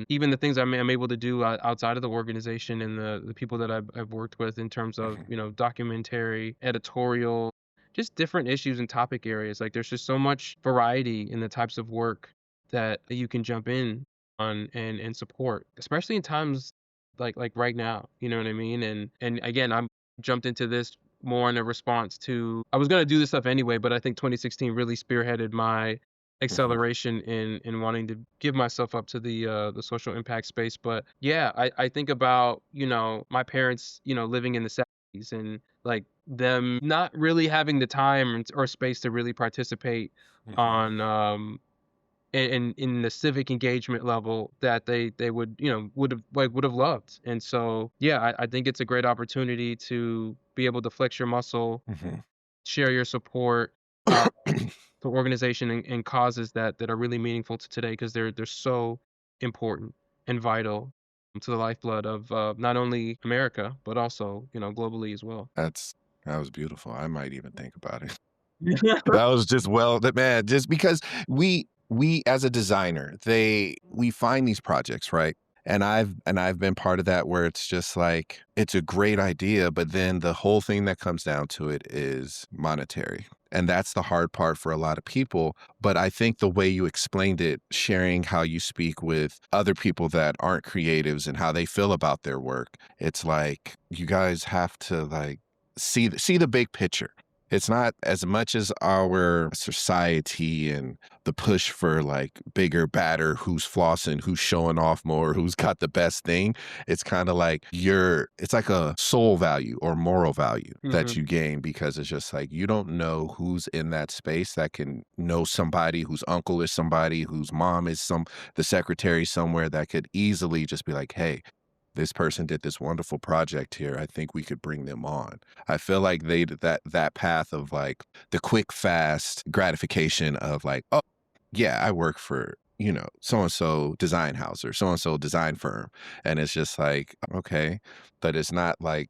even the things I'm able to do outside of the organization, and the people that I've worked with in terms of, Hmm. documentary, editorial, just different issues and topic areas. Like, there's just so much variety in the types of work that you can jump in on and support, especially in times like right now, you know what I mean? And again, I'm jumped into this more in a response to, I was gonna do this stuff anyway, but I think 2016 really spearheaded my Hmm. acceleration in wanting to give myself up to the social impact space. But yeah, I think about, my parents, living in the 70s, and like them not really having the time or space to really participate Hmm. on, in the civic engagement level that they would, would have loved. And so, yeah, I think it's a great opportunity to be able to flex your muscle, Hmm. share your support, uh, for organization and causes that are really meaningful to today, because they're so important and vital to the lifeblood of, not only America but also, globally as well. That was beautiful. I might even think about it. That was just well, that man, just because we as a designer, we find these projects, right? And I've been part of that where it's just like it's a great idea, but then the whole thing that comes down to it is monetary. And that's the hard part for a lot of people. But I think the way you explained it, sharing how you speak with other people that aren't creatives and how they feel about their work, it's like you guys have to like see the big picture. It's not as much as our society and the push for like bigger, badder, who's flossing, who's showing off more, who's got the best thing. It's kind of like it's like a soul value or moral value that Hmm. you gain because it's just like you don't know who's in that space that can know somebody whose uncle is somebody, whose mom is the secretary somewhere that could easily just be like, hey, this person did this wonderful project here. I think we could bring them on. I feel like they did that path of like the quick, fast gratification of like, oh, yeah, I work for, so and so design house or so and so design firm. And it's just like, okay, but it's not like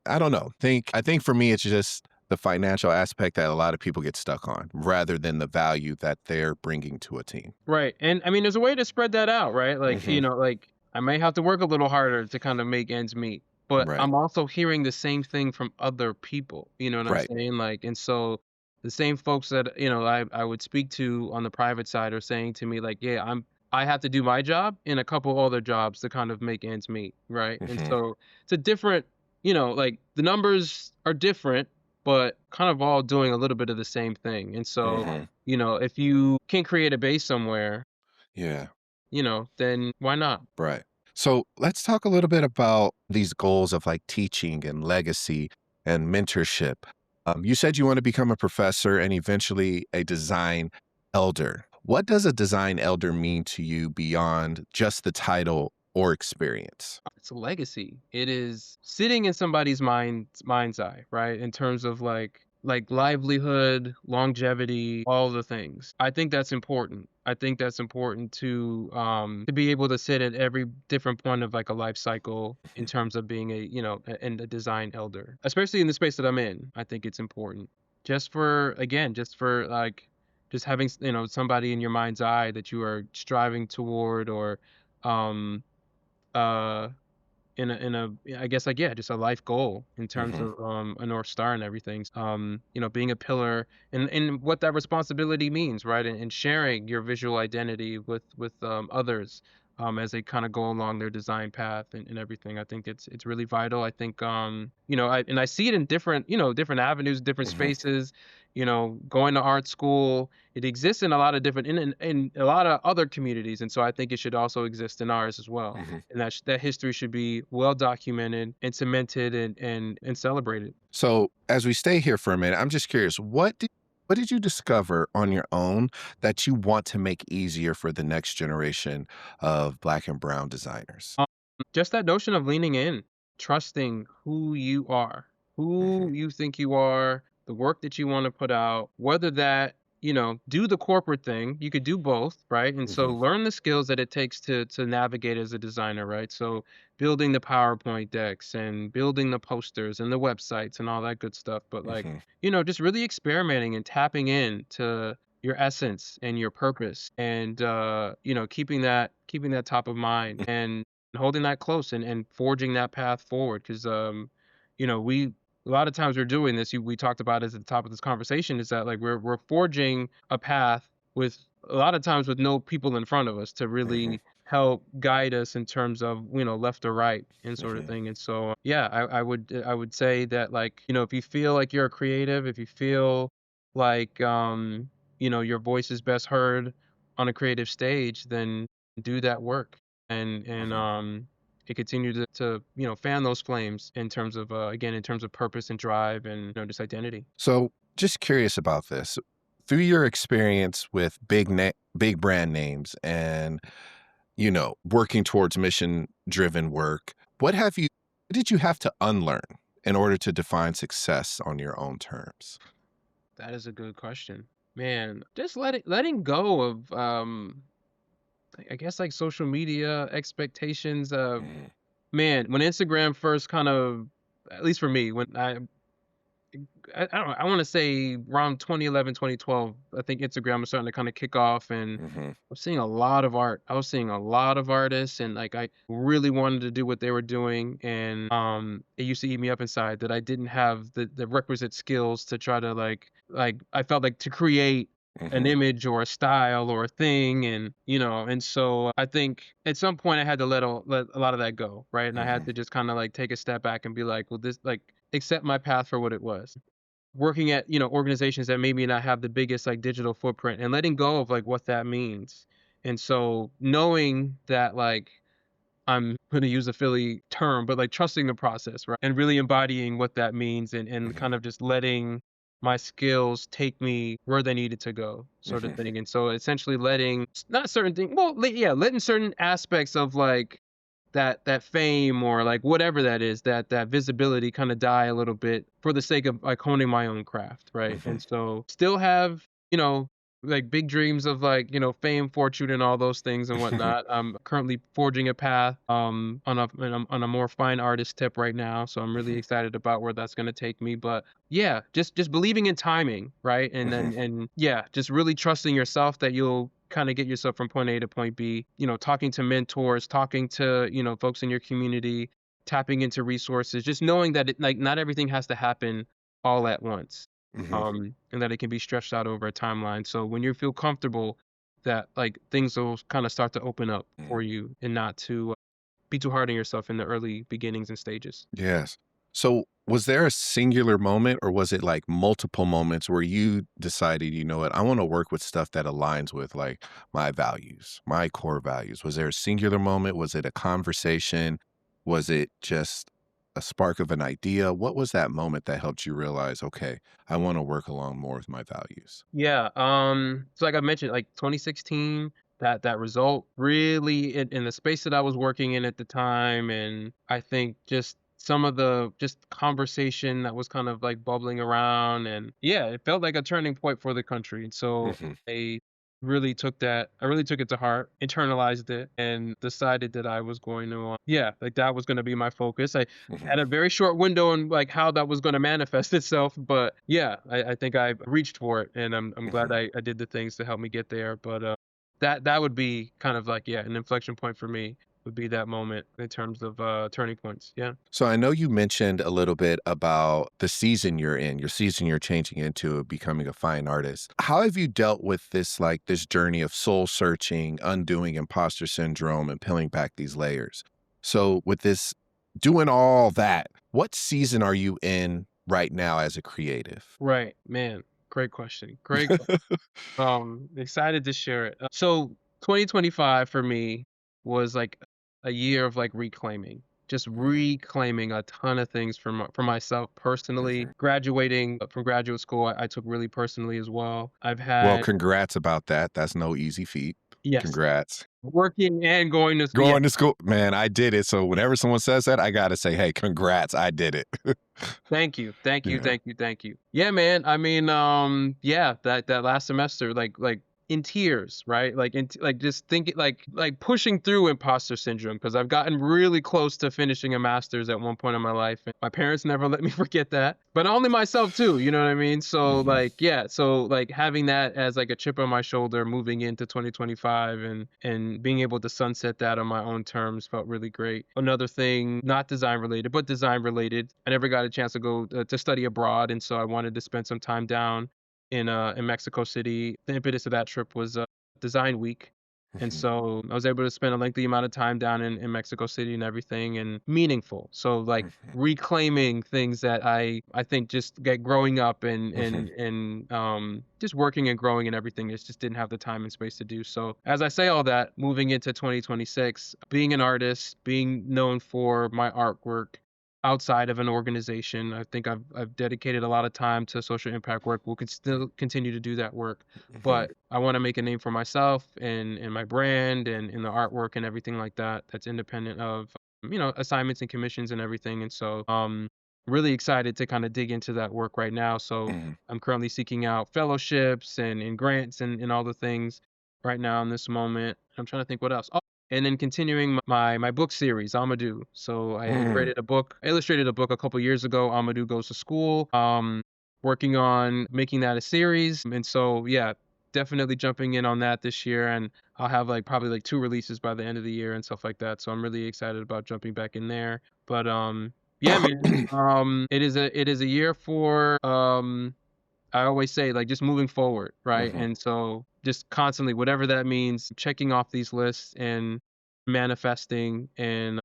I don't know. I think for me, it's just the financial aspect that a lot of people get stuck on rather than the value that they're bringing to a team. Right. And I mean, there's a way to spread that out, right? Like, Hmm. like I may have to work a little harder to kind of make ends meet, but Right. I'm also hearing the same thing from other people. You know what I'm Right. saying? Like, and so the same folks that, I would speak to on the private side are saying to me, like, yeah, I have to do my job and a couple other jobs to kind of make ends meet, right? And Hmm. so it's a different, like the numbers are different, but kind of all doing a little bit of the same thing. And so, Hmm. if you can create a base somewhere, Yeah. then why not? Right. So let's talk a little bit about these goals of like teaching and legacy and mentorship. You said you want to become a professor and eventually a design elder. What does a design elder mean to you beyond just the title or experience? It's a legacy. It is sitting in somebody's mind's eye, right? In terms of like livelihood, longevity, all the things. I think that's important. I think that's important to be able to sit at every different point of like a life cycle in Mhm, terms of being a design elder. Especially in the space that I'm in. I think it's important. Just for like just having somebody in your mind's eye that you are striving toward, or um uh in a yeah, I guess, like, yeah, just a life goal in terms mhm, of a North Star and everything. Being a pillar and what that responsibility means, right? And sharing your visual identity with others as they kind of go along their design path and everything. I think it's really vital. I think I see it in different avenues, different mhm, spaces, going to art school. It exists in a lot of different in a lot of other communities, and so I think it should also exist in ours as well, mhm. and that history should be well documented and cemented and celebrated. So, as we stay here for a minute, I'm just curious, what did you discover on your own that you want to make easier for the next generation of Black and brown designers? Um, just that notion of leaning in, trusting who Mhm, you think you are, the work that you want to put out, whether that, do the corporate thing. You could do both, right? And so mhm, learn the skills that it takes to navigate as a designer, right? So building the PowerPoint decks and building the posters and the websites and all that good stuff. But like, mhm, just really experimenting and tapping in to your essence and your purpose, and keeping that top of mind and holding that close, and forging that path forward, because we a lot of times we're doing this, we talked about it at the top of this conversation, is that like we're forging a path with a lot of times with no people in front of us to mhm, really help guide us in terms of left or right and sort of mhm, thing. And so yeah, I would say that, like, if you feel like you're a creative, if you feel like your voice is best heard on a creative stage, then do that work, and mhm. and continue to fan those flames in terms of again, in terms of purpose and drive and just identity. So, just curious about this. Through your experience with big brand names and, working towards mission-driven work, what did you have to unlearn in order to define success on your own terms? That is a good question, man. Just letting go of I guess, like, social media expectations. Mhm, Man, when Instagram first kind of, at least for me, when I don't know, I want to say around 2011, 2012, I think Instagram was starting to kind of kick off, and mhm, I was seeing a lot of art. I was seeing a lot of artists, and like I really wanted to do what they were doing, and it used to eat me up inside that I didn't have the requisite skills to try to like I felt like to create an mhm, image or a style or a thing, and so I think at some point I had to let a lot of that go, right? And I had mhm, to just kind of like take a step back and be like, well, this, like, accept my path for what it was. Working at, organizations that maybe not have the biggest like digital footprint, and letting go of like what that means. And so knowing that, like, I'm going to use a Philly term, but like trusting the process, right? And really embodying what that means, and mhm, kind of just letting my skills take me where they needed to go, sort of mhm, thing. And so essentially letting not certain things, well, yeah, letting certain aspects of like that fame, or like whatever that is, that visibility kind of die a little bit for the sake of like honing my own craft, right? mhm, And so still have, you know like big dreams of like, fame, fortune, and all those things and mhm, whatnot. I'm currently forging a path on a more fine artist tip right now, so I'm really mhm, excited about where that's going to take me. But yeah, just believing in timing, right? And mhm, then and yeah, just really trusting yourself that you'll kind of get yourself from point A to point B, talking to mentors, talking to, folks in your community, tapping into resources, just knowing that like not everything has to happen all at once. mhm, And that it can be stretched out over a timeline. So when you feel comfortable that like things will kind of start to open up mhm. for you, and not to be too hard on yourself in the early beginnings and stages. Yes. So, was there a singular moment or was it like multiple moments where you decided, you know what, I want to work with stuff that aligns with like my values, my core values? Was there a singular moment? Was it a conversation? Was it just a spark of an idea? What was that moment that helped you realize, okay, I want to work along more with my values? Yeah, so like I mentioned, like 2016, that result really in the space that I was working in at the time, and I think just some of the just conversation that was kind of like bubbling around, and yeah, it felt like a turning point for the country. And so Hmm. I really took it to heart, internalized it, and decided that I was going to, yeah, like that was going to be my focus. I had a Hmm. very short window on like how that was going to manifest itself, but yeah, I think I reached for it, and I'm glad Hmm. I did the things to help me get there. But that would be kind of like, yeah, an inflection point for me would be that moment in terms of turning points. Yeah. So I know you mentioned a little bit about the season you're in, your season you're changing into becoming a fine artist. How have you dealt with this, like this journey of soul searching, undoing imposter syndrome, and peeling back these layers? So with this, doing all that, what season are you in right now as a creative? Right, man. Great question. Excited to share it. So 2025 for me was like a year of like reclaiming, just Mhm, reclaiming a ton of things for myself personally. mhm. Graduating from graduate school, I took really personally as well. I've Well, had, congrats about that. That's no easy feat. yes, Congrats. working and going to school. Yeah, Going to school, man, I did it. So whenever someone says that, I gotta say, hey, congrats, I did it. thank you. Thank you. Yeah. Thank you. Thank you. Yeah, man. I mean, yeah, that last semester, like in tears, right? Like like just thinking like pushing through imposter syndrome because I've gotten really close to finishing a master's at one point in my life. And my parents never let me forget that. But only myself too, you know what I mean? So Mhm, like, yeah, so like having that as like a chip on my shoulder moving into 2025 and being able to sunset that on my own terms felt really great. Another thing, not design related, but design related. I never got a chance to go to study abroad, and so I wanted to spend some time down in Mexico City. The impetus of that trip was Design Week. And mhm, so I was able to spend a lengthy amount of time down in Mexico City and everything and meaningful. So like mhm, reclaiming things that I think just get growing up and mhm, just working and growing and everything just didn't have the time and space to do. So as I say all that, moving into 2026, being an artist, being known for my artwork outside of an organization, I think I've dedicated a lot of time to social impact work. We'll still continue to do that work, mhm, but I want to make a name for myself and my brand and in the artwork and everything like that. That's independent of assignments and commissions and everything. And so really excited to kind of dig into that work right now. So mhm, I'm currently seeking out fellowships and grants and all the things right now in this moment. I'm trying to think what else. Oh, and then continuing my book series, Amadou. So I mm. illustrated a book a couple years ago. Amadou Goes to School. Working on making that a series, and so yeah, definitely jumping in on that this year, and I'll have like probably like two releases by the end of the year and stuff like that. So I'm really excited about jumping back in there. But yeah, man. It is a year for I always say like just moving forward, right? Mhm, And so just constantly, whatever that means, checking off these lists and manifesting and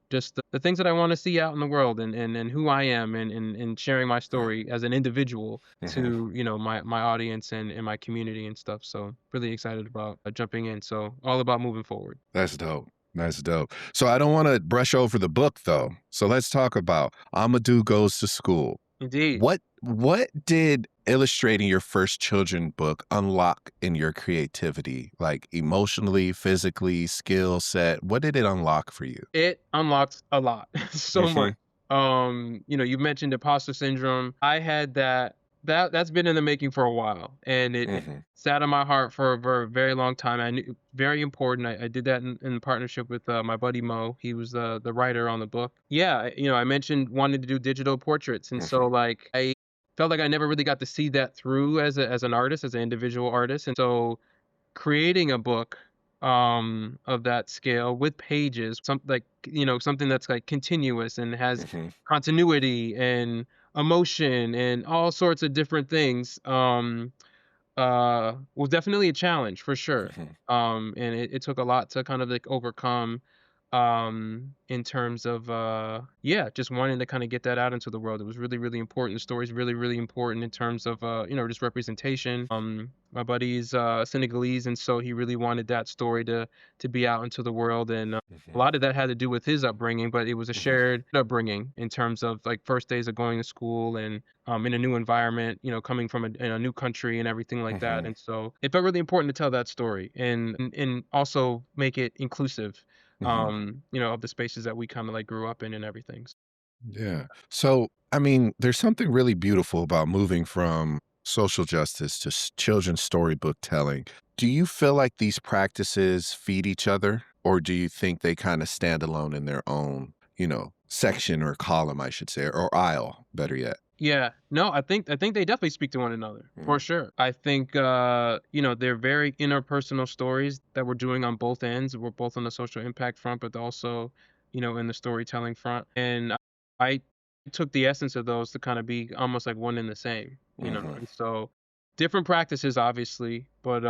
just the things that I want to see out in the world and who I am and sharing my right, story as an individual mhm. to, my audience and my community and stuff. So really excited about jumping in. So all about moving forward. That's dope. That's dope. So I don't wanna brush over the book, though. So let's talk about Amadou Goes to School. Indeed. What did illustrating your first children book unlock in your creativity? Like, emotionally, physically, skill set? What did it unlock for you? It unlocks a lot, so much. Mhm, You mentioned imposter syndrome. I had that's been in the making for a while, and it mhm, sat on my heart for a very long time. I knew very important. I did that in partnership with my buddy Mo. He was the writer on the book. Yeah, I mentioned wanting to do digital portraits, and so mhm, like I felt like I never really got to see that through as an artist, as an individual artist, and so creating a book of that scale with pages, something that's like continuous and has mhm, continuity and emotion and all sorts of different things was definitely a challenge for sure. mhm, And it took a lot to kind of like overcome. in terms of yeah, just wanting to kind of get that out into the world. It was really, really important. The story's really, really important in terms of just representation. My buddy's Senegalese, and so he really wanted that story to be out into the world. And a Mhm. lot of that had to do with his upbringing, but it was a Mhm. shared upbringing in terms of like first days of going to school and in a new environment, coming from in a new country and everything like that. Mhm. And so it felt really important to tell that story and also make it inclusive, Mhm. of the spaces that we kind of like grew up in and everything. Yeah. So, I mean, there's something really beautiful about moving from social justice to children's storybook telling. Do you feel like these practices feed each other, or do you think they kind of stand alone in their own, section or column, I should say, or aisle, better yet? Yeah. No, I think they definitely speak to one another for Mm. sure. I think they're very interpersonal stories that we're doing on both ends. We're both on the social impact front, but also, in the storytelling front. And I took the essence of those to kind of be almost like one and the same. Mhm. And so different practices obviously, but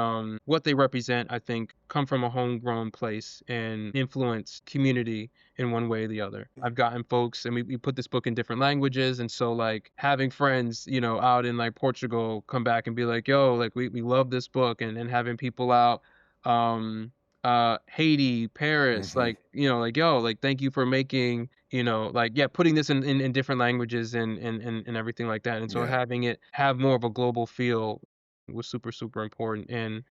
what they represent, I think, come from a homegrown place and influence community in one way or the other. I've gotten folks, and we put this book in different languages, and so like having friends, out in like Portugal come back and be like, yo, like we love this book, and having people out, um, Haiti, Paris, Mhm. like, like, yo, like thank you for making, like, yeah, putting this in different languages and everything like that. And so Yeah. having it have more of a global feel was super, super important. And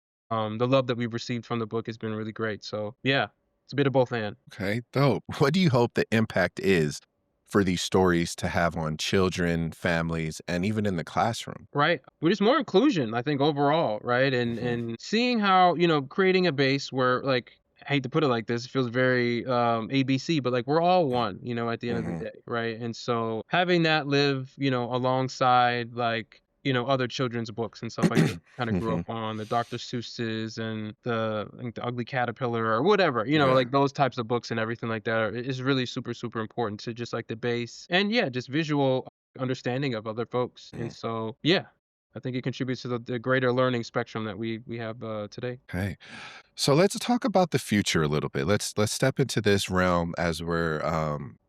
the love that we've received from the book has been really great. So yeah, it's a bit of both and. Okay. Dope. What do you hope the impact is for these stories to have on children, families, and even in the classroom? Right. Well, just more inclusion, I think, overall, right? And Mhm. and seeing how, creating a base where like I hate to put it like this, it feels very ABC, but like we're all one, at the end of the Mhm. day, right? And so having that live, alongside like, other children's books and stuff like that kind of grew up Mhm. on, the Dr. Seuss's and I think the Ugly Caterpillar or whatever, Yeah. like those types of books and everything like that is really super, super important to just like the base and yeah, just visual understanding of other folks. And Mhm. so, yeah, I think it contributes to the greater learning spectrum that we have today. Okay. So let's talk about the future a little bit. Let's step into this realm as we're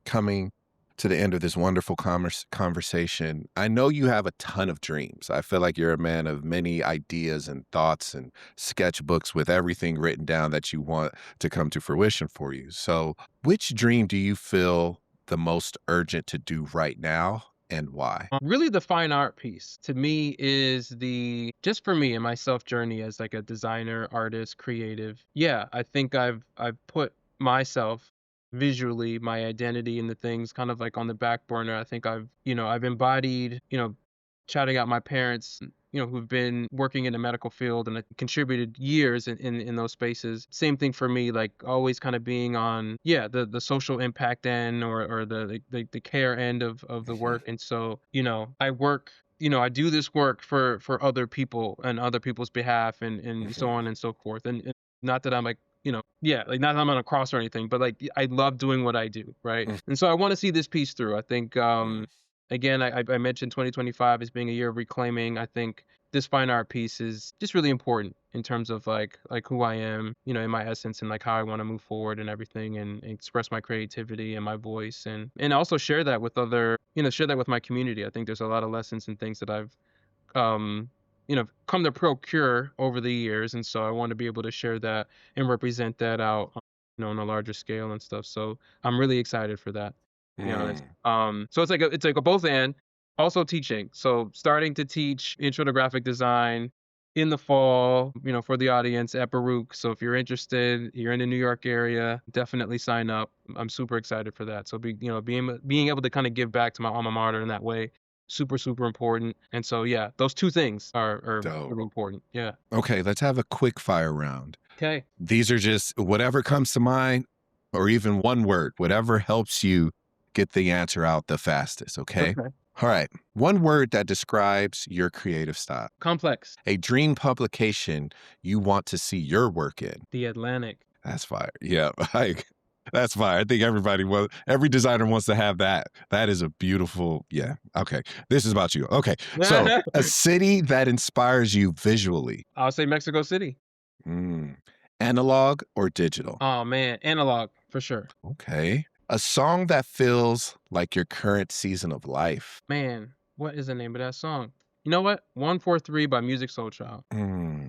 coming to the end of this wonderful conversation. I know you have a ton of dreams. I feel like you're a man of many ideas and thoughts and sketchbooks with everything written down that you want to come to fruition for you. So, which dream do you feel the most urgent to do right now, and why? Really, the fine art piece to me is the just for me and my self journey as like a designer, artist, creative. Yeah, I think I've put myself visually, my identity and the things kind of like on the back burner. I think I've embodied, shouting out my parents, who've been working in the medical field and contributed years in those spaces. Same thing for me, like always kind of being on, yeah, the social impact end or the care end of the Mhm. work. And so, I work, I do this work for other people and other people's behalf and so Mhm. on and so forth. And not that I'm like, yeah, like not that I'm on a cross or anything, but like I love doing what I do, right? And so I want to see this piece through. I think Mhm. again, I mentioned 2025 as being a year of reclaiming. I think this fine art piece is just really important in terms of like who I am, in my essence and like how I want to move forward and everything and express my creativity and my voice and also share that with other, share that with my community. I think there's a lot of lessons and things that I've come to procure over the years, and so I want to be able to share that and represent that out, on a larger scale and stuff. So I'm really excited for that, to be honest. Mm. So it's like a both and also teaching. So starting to teach intro to graphic design in the fall, for the audience at Baruch. So if you're interested, you're in the New York area, definitely sign up. I'm super excited for that. So being able to kind of give back to my alma mater in that way, super, super important. And so, yeah, those 2 things are Dope. really important. Yeah. Okay, let's have a quick fire round. Okay. These are just whatever comes to mind, or even one word, whatever helps you get the answer out the fastest, okay? Okay. All right. One word that describes your creative style. Complex. A dream publication you want to see your work in. The Atlantic. That's fire. Yeah, like that's fire. I think every designer wants to have that. That is a beautiful, yeah. Okay. This is about you. Okay. So, a city that inspires you visually. I'll say Mexico City. Mm. Analog or digital? Oh man, analog for sure. Okay. A song that feels like your current season of life. Man, what is the name of that song? You know what? 143 by Music Soul Child.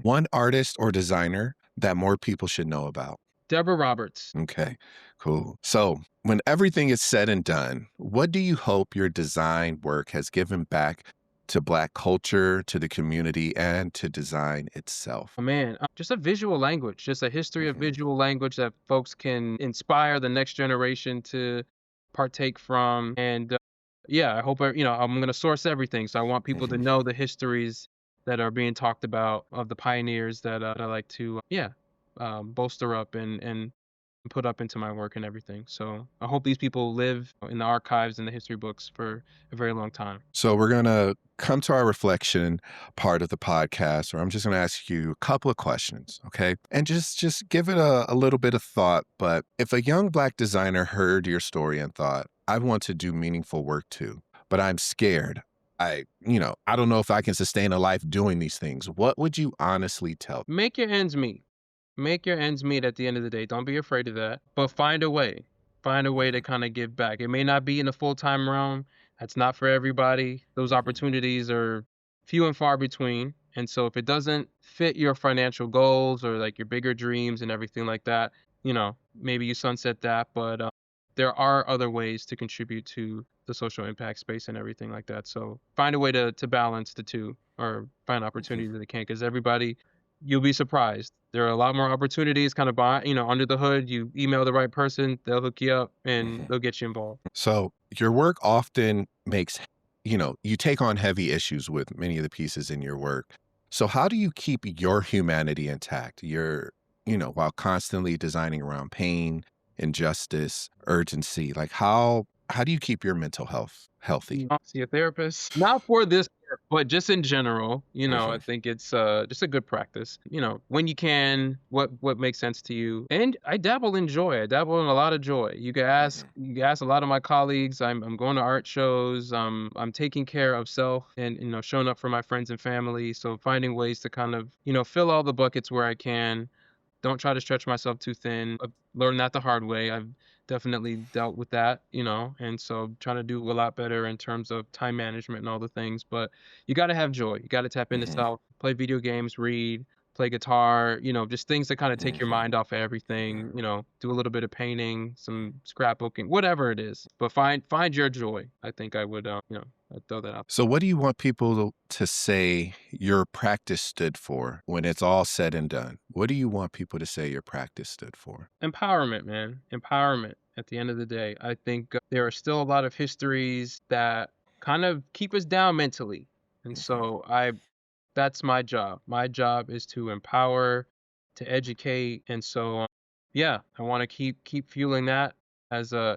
One artist or designer that more people should know about. Deborah Roberts. Okay, cool. So, when everything is said and done, what do you hope your design work has given back to Black culture, to the community, and to design itself? Oh, man, just a visual language, just a history of Mhm, visual language that folks can inspire the next generation to partake from. And yeah, I hope, I'm going to source everything. So I want people to mhm. know the histories that are being talked about of the pioneers that I like to, bolster up and put up into my work and everything. So I hope these people live in the archives and the history books for a very long time. So, we're going to come to our reflection part of the podcast, where I'm just going to ask you a couple of questions, okay? And just give it a little bit of thought. But if a young Black designer heard your story and thought, I want to do meaningful work too, but I'm scared. I don't know if I can sustain a life doing these things. What would you honestly tell? Make your ends meet. Make your ends meet at the end of the day. Don't be afraid of that. But find a way. Find a way to kind of give back. It may not be in the full-time realm. That's not for everybody. Those Mhm, opportunities are few and far between. And so if it doesn't fit your financial goals or like your bigger dreams and everything like that, maybe you sunset that. But there are other ways to contribute to the social impact space and everything like that. So find a way to balance the two or find mhm, opportunities that they can, because everybody, you'll be surprised. There are a lot more opportunities kind of under the hood. You email the right person, they'll hook you up and mhm. they'll get you involved. So your work often you take on heavy issues with many of the pieces in your work. So how do you keep your humanity intact? While constantly designing around pain, injustice, urgency. Like how do you keep your mental health healthy? See a therapist. Not for this work, but just in general, I Mhm, think it's just a good practice. When you can, what makes sense to you. And I dabble in joy. I dabble in a lot of joy. mhm, You can ask a lot of my colleagues. I'm going to art shows. I'm taking care of self and showing up for my friends and family. So finding ways to kind of, fill all the buckets where I can. Don't try to stretch myself too thin. I've learned that the hard way. I've definitely dealt with that, and so trying to do a lot better in terms of time management and all the things. But you got to have joy. You got to tap into mhm, self, play video games, read, play guitar, just things that kind of take your mhm. mind off of everything, do a little bit of painting, some scrapbooking, whatever it is. But find your joy. I think I would, I'd throw that out. So what do you want people to say your practice stood for when it's all said and done? What do you want people to say your practice stood for? Empowerment, man. Empowerment at the end of the day. I think there are still a lot of histories that kind of keep us down mentally. And Mhm, so that's my job. My job is to empower, to educate. And so yeah, I want to keep fueling that as a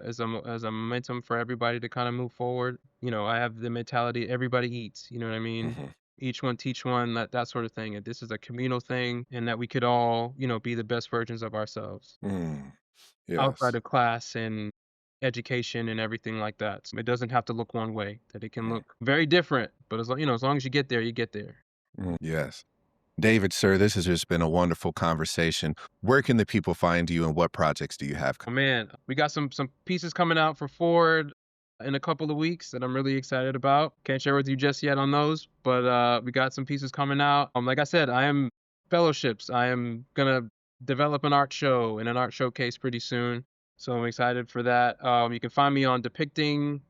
momentum for everybody to kind of move forward. I have the mentality everybody eats, you know what I mean? mhm, Each one teach one, that sort of thing. And this is a communal thing, and that we could all, be the best versions of ourselves mm. outside Yes. of class and education and everything like that. So it doesn't have to look one way, that it can Mm, look very different, but as long as you get there, you get there. yes. David, sir, this has just been a wonderful conversation. Where can the people find you and what projects do you have? Oh man, we got some pieces coming out for Ford in a couple of weeks that I'm really excited about. Can't share with you just yet on those, but we got some pieces coming out. Like I said, I am fellowships. I am gonna develop an art show and an art showcase pretty soon. So I'm excited for that. You can find me on depicting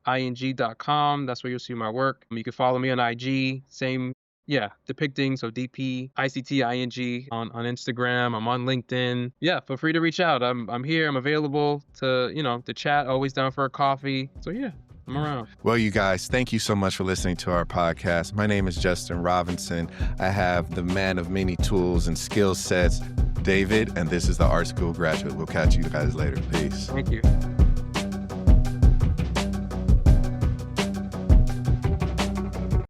dpicting.com. That's where you'll see my work. You can follow me on IG. Same, yeah, depicting. So DPICTING on Instagram. I'm on LinkedIn. Yeah, feel free to reach out. I'm here. I'm available to chat. Always down for a coffee. So yeah, I'm around. Well, you guys, thank you so much for listening to our podcast. My name is Justin Robinson. I have the man of many tools and skill sets, David, and this is the Art School Graduate. We'll catch you guys later. Peace. Thank you.